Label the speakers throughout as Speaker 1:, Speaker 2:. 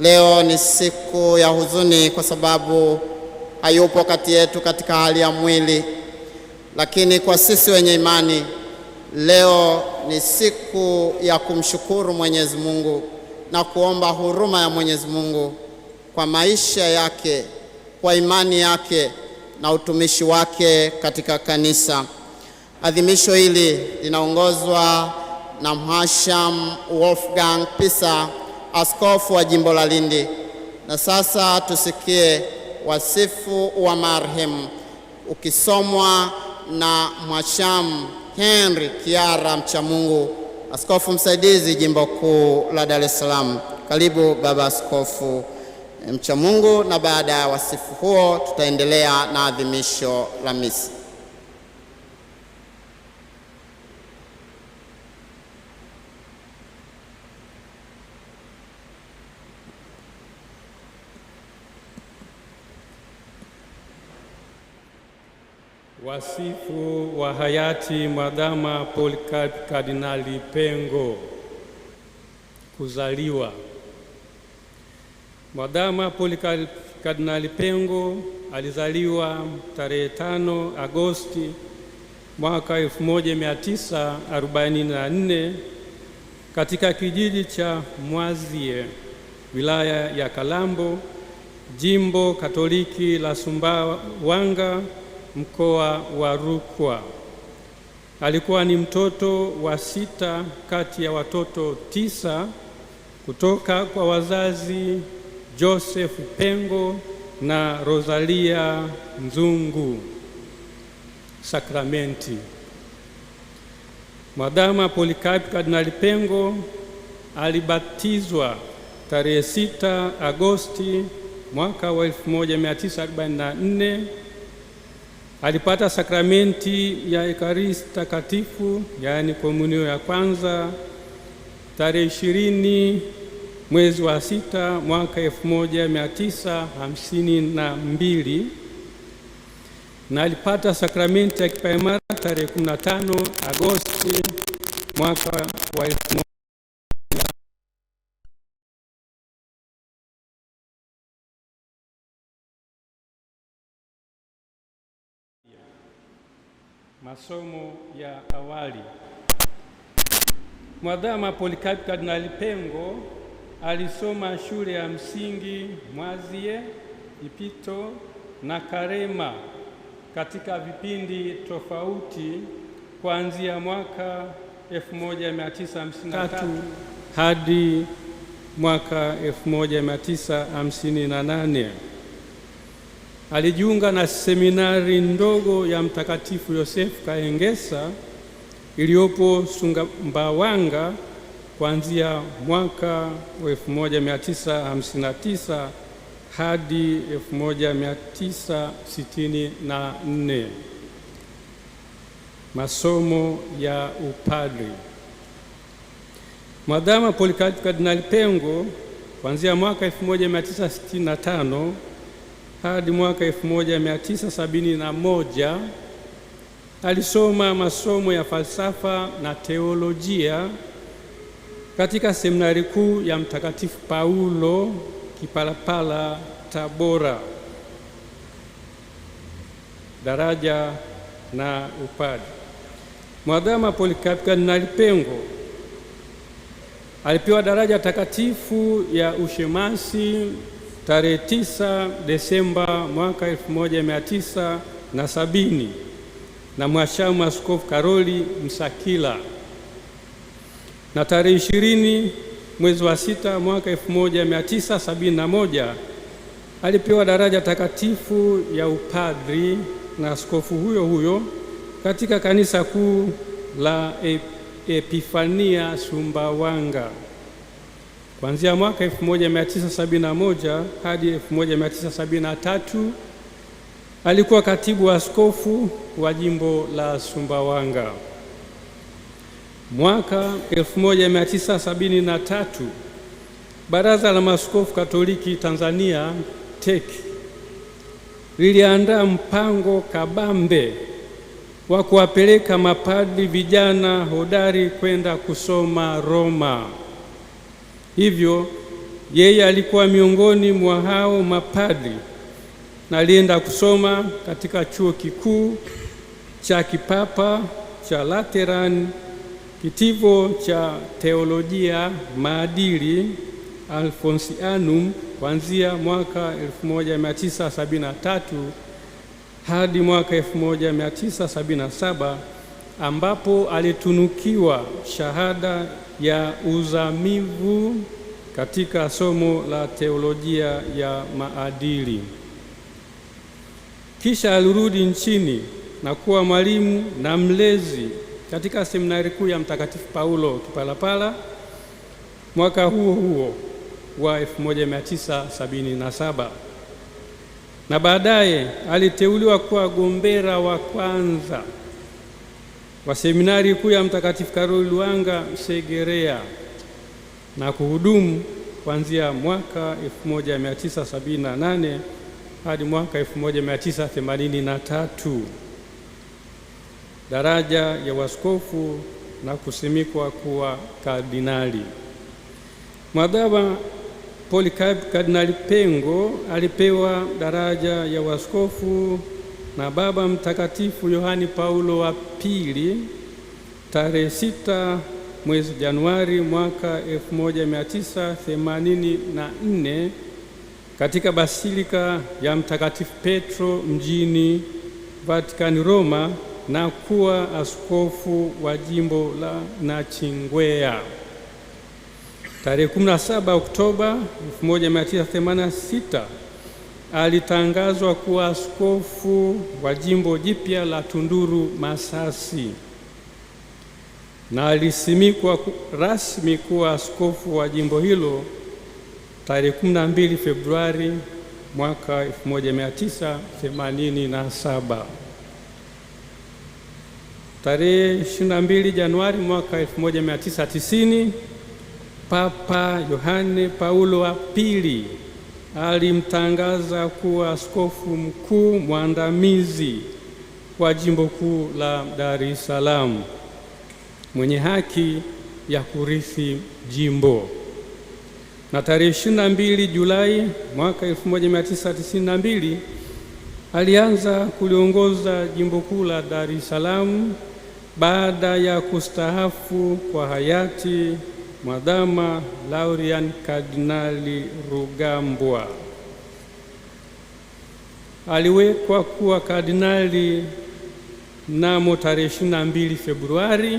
Speaker 1: Leo ni siku ya huzuni kwa sababu hayupo kati yetu katika hali ya mwili, lakini kwa sisi wenye imani leo ni siku ya kumshukuru Mwenyezi Mungu na kuomba huruma ya Mwenyezi Mungu kwa maisha yake, kwa imani yake na utumishi wake katika kanisa. Adhimisho hili linaongozwa na Mhashamu Wolfgang Pisa, askofu wa jimbo la Lindi. Na sasa tusikie wasifu wa marehemu ukisomwa na Mhashamu Henry Kiara Mchamungu, askofu msaidizi jimbo kuu la Dar es Salaam. Karibu baba askofu Mchamungu, na baada ya wasifu huo tutaendelea na adhimisho la misa.
Speaker 2: Wasifu wa hayati Mwadhama Polycarp Kardinali Pengo. Kuzaliwa. Mwadhama Polycarp Kardinali Pengo alizaliwa tarehe 5 Agosti mwaka 1944 katika kijiji cha Mwazie, wilaya ya Kalambo, jimbo Katoliki la Sumbawanga, mkoa wa Rukwa. Alikuwa ni mtoto wa 6 kati ya watoto 9 kutoka kwa wazazi Joseph Pengo na Rosalia Nzungu Sakramenti. Mwadhama Polycarp Kardinali Pengo alibatizwa tarehe 6 Agosti mwaka wa 1944. Alipata sakramenti ya Ekaristi Takatifu, yaani komunio ya kwanza, tarehe 20 mwezi wa 6 mwaka 1952, na alipata sakramenti ya kipaimara tarehe 15 Agosti mwaka wa 1952. Masomo ya awali. Mwadhama Polycarp Kardinali Pengo alisoma shule ya msingi Mwazie, Ipito na Karema katika vipindi tofauti kuanzia mwaka 1953 hadi mwaka 1958. Alijiunga na seminari ndogo ya Mtakatifu Yosefu Kaengesa iliyopo Sumbawanga kuanzia mwaka wa 1959 hadi 1964. Masomo ya upadri. Mwadhama Polycarp Kardinali Pengo kuanzia mwaka 1965 hadi mwaka 1971 alisoma masomo ya falsafa na teolojia katika seminari kuu ya Mtakatifu Paulo Kipalapala, Tabora. Daraja na upadre. Mwadhama Polycarp Kardinali Pengo alipewa daraja takatifu ya ushemasi tarehe 9 Desemba mwaka 1970 na Mhashamu Askofu Karoli Msakila, na tarehe 20 mwezi wa 6 mwaka 1971 alipewa daraja takatifu ya upadri na askofu huyo huyo katika kanisa kuu la Epifania Sumbawanga. Kuanzia mwaka 1971 hadi 1973 alikuwa katibu wa askofu wa jimbo la Sumbawanga. Mwaka 1973 Baraza la Maaskofu Katoliki Tanzania TEC liliandaa mpango kabambe wa kuwapeleka mapadri vijana hodari kwenda kusoma Roma. Hivyo Yeye alikuwa miongoni mwa hao mapadri na alienda kusoma katika chuo kikuu cha kipapa cha Lateran, kitivo cha teolojia maadili Alfonsianum, kuanzia mwaka 1973 hadi mwaka 1977, ambapo alitunukiwa shahada ya uzamivu katika somo la teolojia ya maadili. Kisha alirudi nchini na kuwa mwalimu na mlezi katika seminari kuu ya Mtakatifu Paulo Kipalapala mwaka huo wa 1977, na baadaye aliteuliwa kuwa gombera wa kwanza wa seminari kuu ya Mtakatifu Karoli Lwanga Segerea na kuhudumu kuanzia mwaka 1978 hadi mwaka 1983 daraja ya waskofu na kusimikwa kuwa kardinali. Mwadhama Polycarp Kardinali Pengo alipewa daraja ya waskofu na Baba Mtakatifu Yohani Paulo wa Pili tarehe 6 mwezi Januari mwaka 1984 katika Basilika ya Mtakatifu Petro mjini Vatikani, Roma, na kuwa askofu wa jimbo la Nachingwea. Tarehe 17 Oktoba 1986 alitangazwa kuwa askofu wa jimbo jipya la Tunduru Masasi, na alisimikwa rasmi kuwa askofu wa jimbo hilo tarehe 12 Februari mwaka 1987. Tarehe 22 Januari mwaka 1990 Papa Yohane Paulo wa Pili alimtangaza kuwa askofu mkuu mwandamizi wa jimbo kuu la Dar es Salaam, mwenye haki ya kurithi jimbo. Na tarehe 22 Julai mwaka 1992 alianza kuliongoza jimbo kuu la Dar es Salaam baada ya kustaafu kwa hayati Mwadhama Laurian Kardinali Rugambwa. Aliwekwa kuwa kardinali mnamo tarehe 22 Februari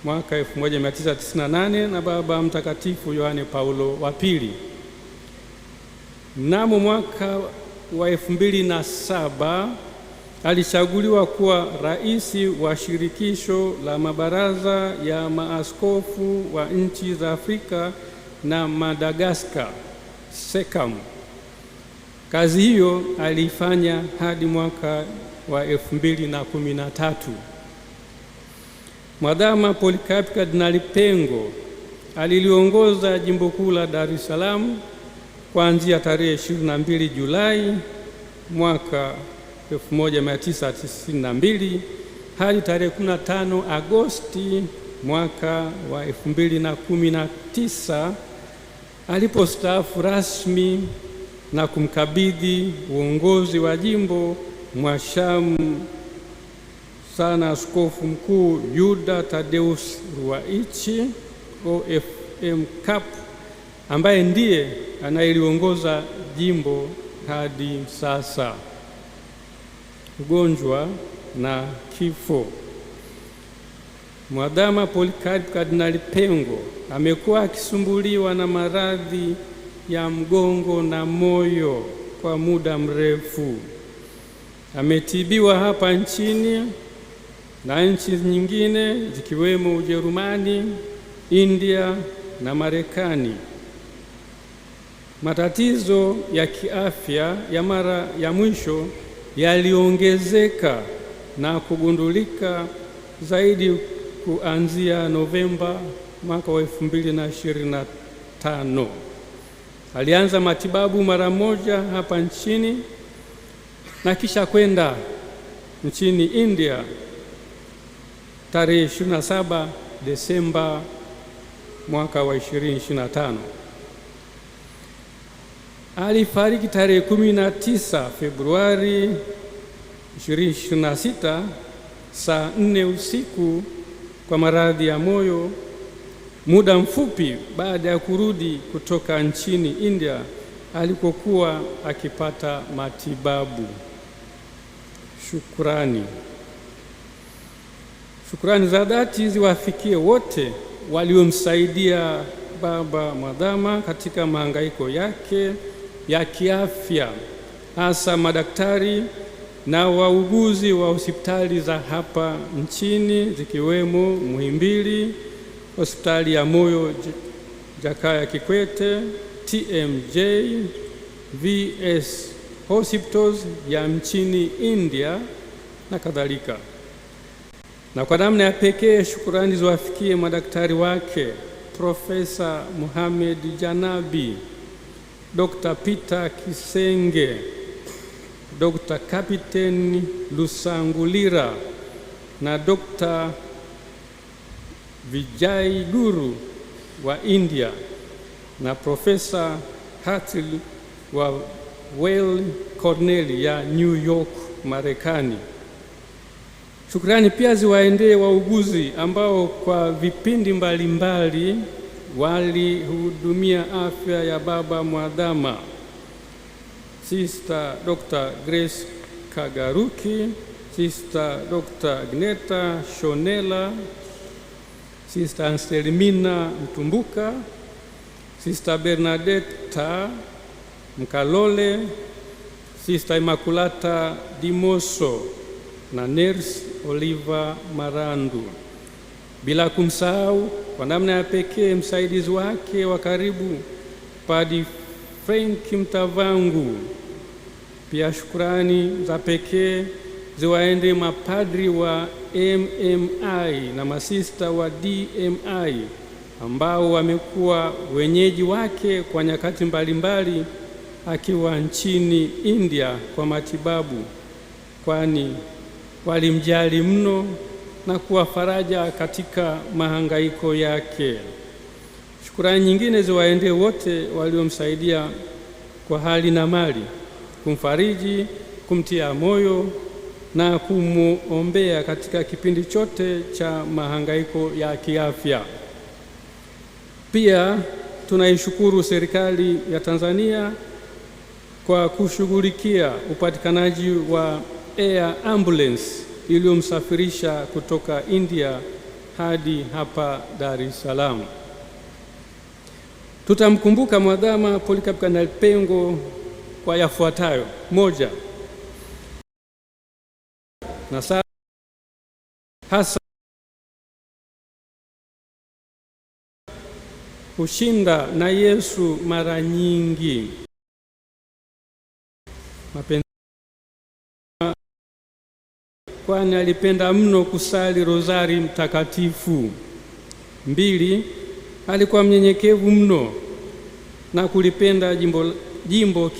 Speaker 2: mwaka 1998 na Baba Mtakatifu Yohane Paulo wa Pili. Mnamo mwaka wa 2007 alichaguliwa kuwa rais wa shirikisho la mabaraza ya maaskofu wa nchi za Afrika na Madagaskar, SECAM. Kazi hiyo aliifanya hadi mwaka wa 2013. Mwadhama Polycarp Kardinali Pengo aliliongoza jimbo kuu la Dar es Salaam kuanzia tarehe 22 Julai mwaka 1992 hadi tarehe 15 Agosti mwaka wa 2019 alipostaafu rasmi na kumkabidhi uongozi wa jimbo mwashamu sana Askofu Mkuu Yuda Tadeus Ruwaichi OFM Cap, ambaye ndiye anayeliongoza jimbo hadi sasa. Ugonjwa na kifo. Mwadhama Polycarp Kardinali Pengo amekuwa akisumbuliwa na maradhi ya mgongo na moyo kwa muda mrefu. Ametibiwa hapa nchini na nchi nyingine zikiwemo Ujerumani, India na Marekani. Matatizo ya kiafya ya mara ya mwisho yaliongezeka na kugundulika zaidi kuanzia Novemba mwaka wa 2025. Alianza matibabu mara moja hapa nchini na kisha kwenda nchini India tarehe 27 Desemba mwaka wa 2025. Alifariki tarehe 19 Februari 2026 saa 4 usiku kwa maradhi ya moyo, muda mfupi baada ya kurudi kutoka nchini India alikokuwa akipata matibabu. Shukrani za dhati ziwafikie wote waliomsaidia Baba Mwadhama katika mahangaiko yake ya kiafya, hasa madaktari na wauguzi wa hospitali za hapa nchini zikiwemo Muhimbili, hospitali ya moyo Jakaya Kikwete, TMJ, VS Hospitals ya nchini India na kadhalika. Na kwa namna ya pekee shukurani ziwafikie madaktari wake Profesa Mohamed Janabi, Dr. Peter Kisenge, Dr. Kapiteni Lusangulira na Dr. Vijay Guru wa India na Profesa Hatil wa Weill Cornell ya New York, Marekani. Shukrani pia ziwaendee wauguzi ambao kwa vipindi mbalimbali walihudumia afya ya Baba Mwadhama. Sister Dr. Grace Kagaruki, Sister Dr. Agneta Shonela, Sister Anselmina Mtumbuka, Sister Bernadetta Mkalole, Sister Immaculata Dimoso na Nurse Oliva Marandu, bila kumsahau kwa namna ya pekee msaidizi wake wa karibu Padre Frank Mtavangu. Pia shukrani za pekee ziwaende mapadri wa MMI na masista wa DMI ambao wamekuwa wenyeji wake kwa nyakati mbalimbali akiwa nchini India kwa matibabu, kwani walimjali mno na kuwa faraja katika mahangaiko yake. Shukrani nyingine ziwaendee wote waliomsaidia kwa hali na mali, kumfariji, kumtia moyo na kumuombea katika kipindi chote cha mahangaiko ya kiafya. Pia tunaishukuru serikali ya Tanzania kwa kushughulikia upatikanaji wa air ambulance iliyomsafirisha kutoka India hadi hapa Dar es Salaam. Tutamkumbuka Mwadhama Polycarp Kardinali Pengo kwa yafuatayo: moja, na sasa hasa kushinda na Yesu mara nyingi, mapenzi, kwani alipenda mno kusali rozari mtakatifu. Mbili, alikuwa mnyenyekevu mno na kulipenda jimbo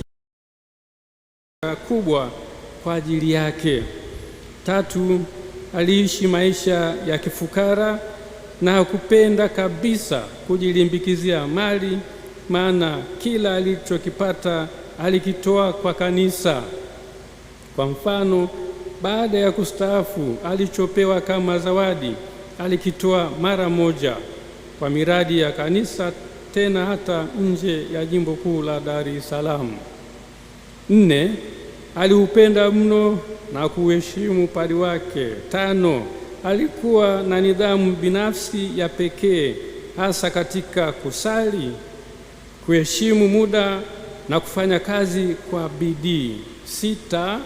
Speaker 2: kubwa kwa ajili yake. Tatu, aliishi maisha ya kifukara na hakupenda kabisa kujilimbikizia mali, maana kila alichokipata alikitoa kwa kanisa. Kwa mfano, baada ya kustaafu alichopewa kama zawadi alikitoa mara moja kwa miradi ya kanisa, tena hata nje ya jimbo kuu la Dar es Salaam. Nne, aliupenda mno na kuheshimu padri wake. Tano, alikuwa na nidhamu binafsi ya pekee, hasa katika kusali, kuheshimu muda na kufanya kazi kwa bidii. Sita,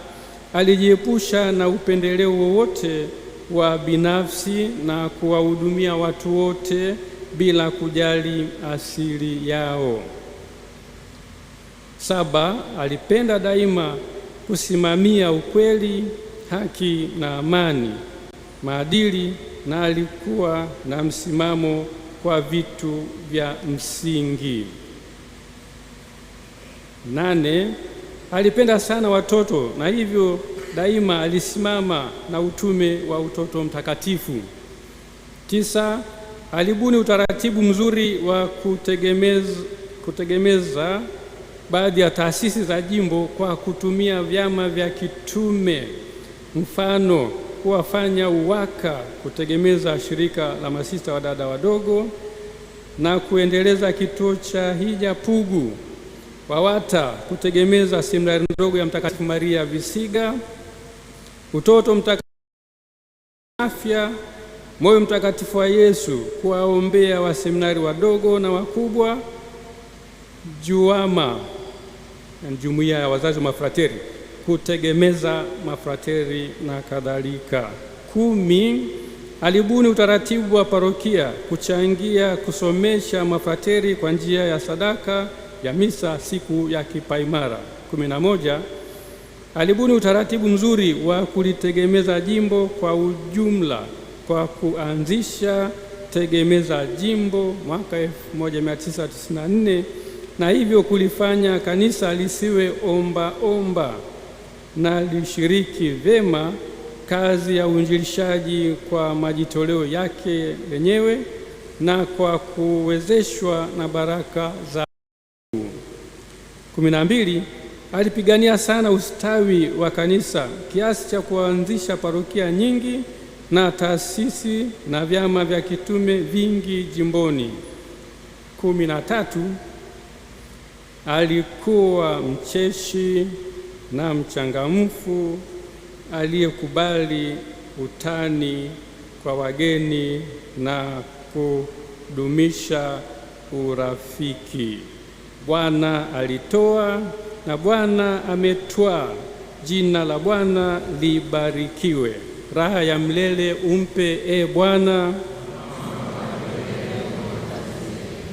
Speaker 2: alijiepusha na upendeleo wowote wa binafsi na kuwahudumia watu wote bila kujali asili yao. Saba, alipenda daima kusimamia ukweli, haki na amani, maadili, na alikuwa na msimamo kwa vitu vya msingi. Nane, alipenda sana watoto na hivyo daima alisimama na utume wa utoto mtakatifu. Tisa, alibuni utaratibu mzuri wa kutegemeza baadhi ya taasisi za jimbo kwa kutumia vyama vya kitume, mfano kuwafanya UWAKA kutegemeza shirika la masista wa dada wadogo na kuendeleza kituo cha hija Pugu, WAWATA kutegemeza seminari ndogo ya Mtakatifu Maria Visiga, Utoto Mtakatifu, Afya, Moyo Mtakatifu wa Yesu kuwaombea waseminari wadogo na wakubwa, JUWAMA, jumuiya ya wazazi wa mafrateri kutegemeza mafrateri na kadhalika. 10, alibuni utaratibu wa parokia kuchangia kusomesha mafrateri kwa njia ya sadaka ya misa siku ya kipaimara. 11, alibuni utaratibu mzuri wa kulitegemeza jimbo kwa ujumla kwa kuanzisha tegemeza jimbo mwaka 1994 na hivyo kulifanya kanisa lisiwe omba na lishiriki vema kazi ya uinjilishaji kwa majitoleo yake lenyewe na kwa kuwezeshwa na baraka za Mungu. 12, alipigania sana ustawi wa kanisa kiasi cha kuanzisha parokia nyingi na taasisi na vyama vya kitume vingi jimboni. 13, alikuwa mcheshi na mchangamfu aliyekubali utani kwa wageni na kudumisha urafiki. Bwana alitoa na Bwana ametwaa, jina la Bwana libarikiwe. Raha ya milele umpe Bwana,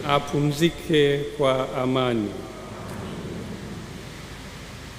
Speaker 2: apumzike kwa amani.